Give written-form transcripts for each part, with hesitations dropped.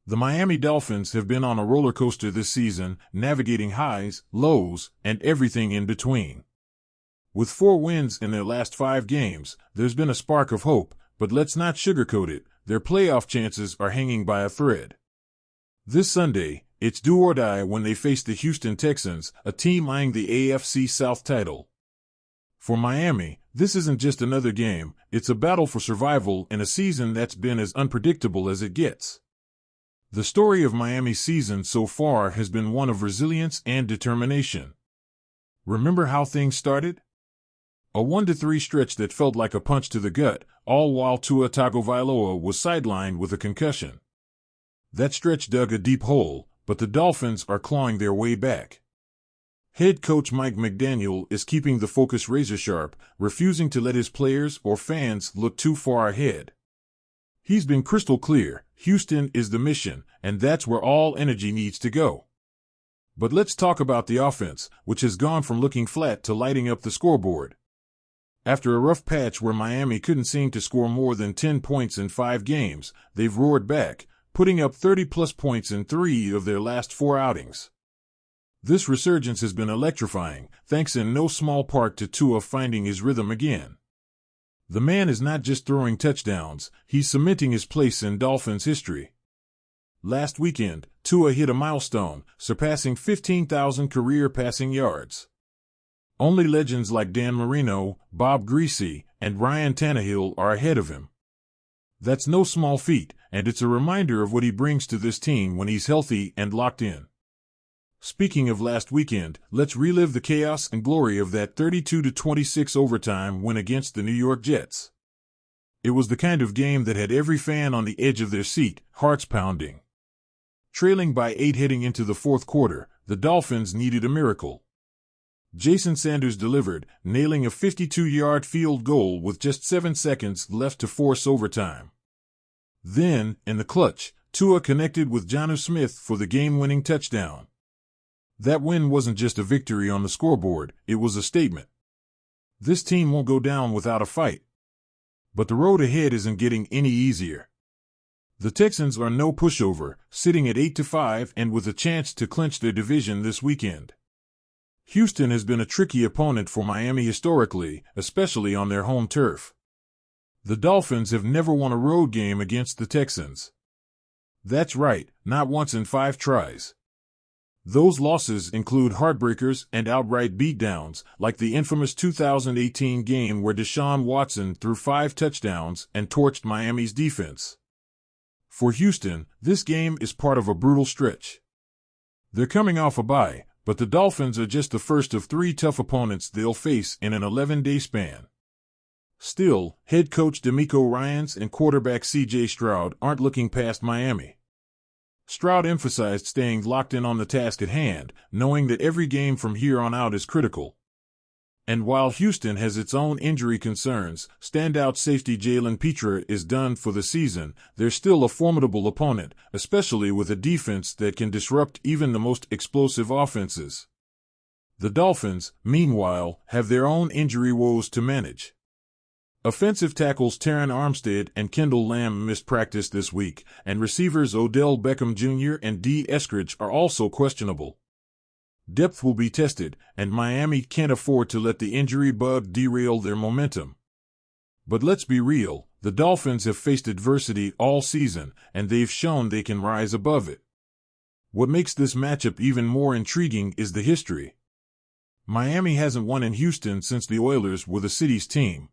The Miami Dolphins have been on a roller coaster this season, navigating highs, lows, and everything in between. With 4 wins in their last 5 games, there's been a spark of hope, but let's not sugarcoat it, their playoff chances are hanging by a thread. This Sunday, it's do or die when they face the Houston Texans, a team eyeing the AFC South title. For Miami, this isn't just another game, it's a battle for survival in a season that's been as unpredictable as it gets. The story of Miami's season so far has been one of resilience and determination. Remember how things started? A 1-3 stretch that felt like a punch to the gut, all while Tua Tagovailoa was sidelined with a concussion. That stretch dug a deep hole, but the Dolphins are clawing their way back. Head coach Mike McDaniel is keeping the focus razor-sharp, refusing to let his players or fans look too far ahead. He's been crystal clear, Houston is the mission, and that's where all energy needs to go. But let's talk about the offense, which has gone from looking flat to lighting up the scoreboard. After a rough patch where Miami couldn't seem to score more than 10 points in 5 games, they've roared back, putting up 30-plus points in 3 of their last 4 outings. This resurgence has been electrifying, thanks in no small part to Tua finding his rhythm again. The man is not just throwing touchdowns, he's cementing his place in Dolphins history. Last weekend, Tua hit a milestone, surpassing 15,000 career passing yards. Only legends like Dan Marino, Bob Greasy, and Ryan Tannehill are ahead of him. That's no small feat, and it's a reminder of what he brings to this team when he's healthy and locked in. Speaking of last weekend, let's relive the chaos and glory of that 32-26 overtime win against the New York Jets. It was the kind of game that had every fan on the edge of their seat, hearts pounding. Trailing by 8 heading into the fourth quarter, the Dolphins needed a miracle. Jason Sanders delivered, nailing a 52-yard field goal with just 7 seconds left to force overtime. Then, in the clutch, Tua connected with Jonnu Smith for the game-winning touchdown. That win wasn't just a victory on the scoreboard, it was a statement. This team won't go down without a fight. But the road ahead isn't getting any easier. The Texans are no pushover, sitting at 8-5 and with a chance to clinch their division this weekend. Houston has been a tricky opponent for Miami historically, especially on their home turf. The Dolphins have never won a road game against the Texans. That's right, not once in 5 tries. Those losses include heartbreakers and outright beatdowns, like the infamous 2018 game where Deshaun Watson threw 5 touchdowns and torched Miami's defense. For Houston, this game is part of a brutal stretch. They're coming off a bye, but the Dolphins are just the first of 3 tough opponents they'll face in an 11-day span. Still, head coach DeMeco Ryans and quarterback C.J. Stroud aren't looking past Miami. Stroud emphasized staying locked in on the task at hand, knowing that every game from here on out is critical. And while Houston has its own injury concerns, standout safety Jalen Petra is done for the season, they're still a formidable opponent, especially with a defense that can disrupt even the most explosive offenses. The Dolphins, meanwhile, have their own injury woes to manage. Offensive tackles Terron Armstead and Kendall Lamb missed practice this week, and receivers Odell Beckham Jr. and D. Eskridge are also questionable. Depth will be tested, and Miami can't afford to let the injury bug derail their momentum. But let's be real, the Dolphins have faced adversity all season, and they've shown they can rise above it. What makes this matchup even more intriguing is the history. Miami hasn't won in Houston since the Oilers were the city's team.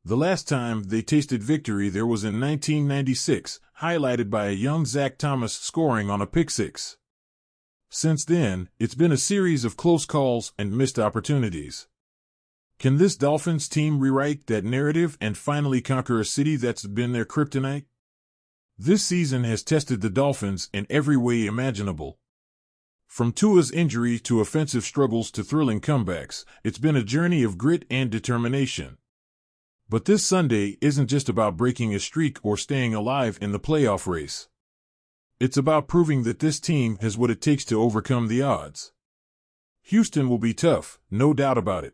The last time they tasted victory there was in 1996, highlighted by a young Zach Thomas scoring on a pick-six. Since then, it's been a series of close calls and missed opportunities. Can this Dolphins team rewrite that narrative and finally conquer a city that's been their kryptonite? This season has tested the Dolphins in every way imaginable. From Tua's injury to offensive struggles to thrilling comebacks, it's been a journey of grit and determination. But this Sunday isn't just about breaking a streak or staying alive in the playoff race. It's about proving that this team has what it takes to overcome the odds. Houston will be tough, no doubt about it.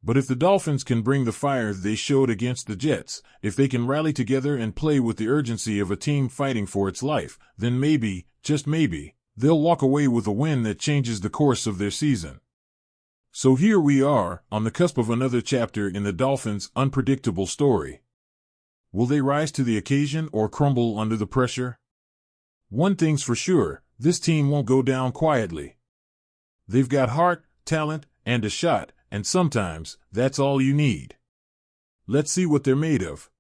But if the Dolphins can bring the fire they showed against the Jets, if they can rally together and play with the urgency of a team fighting for its life, then maybe, just maybe, they'll walk away with a win that changes the course of their season. So here we are, on the cusp of another chapter in the Dolphins' unpredictable story. Will they rise to the occasion or crumble under the pressure? One thing's for sure, this team won't go down quietly. They've got heart, talent, and a shot, and sometimes, that's all you need. Let's see what they're made of.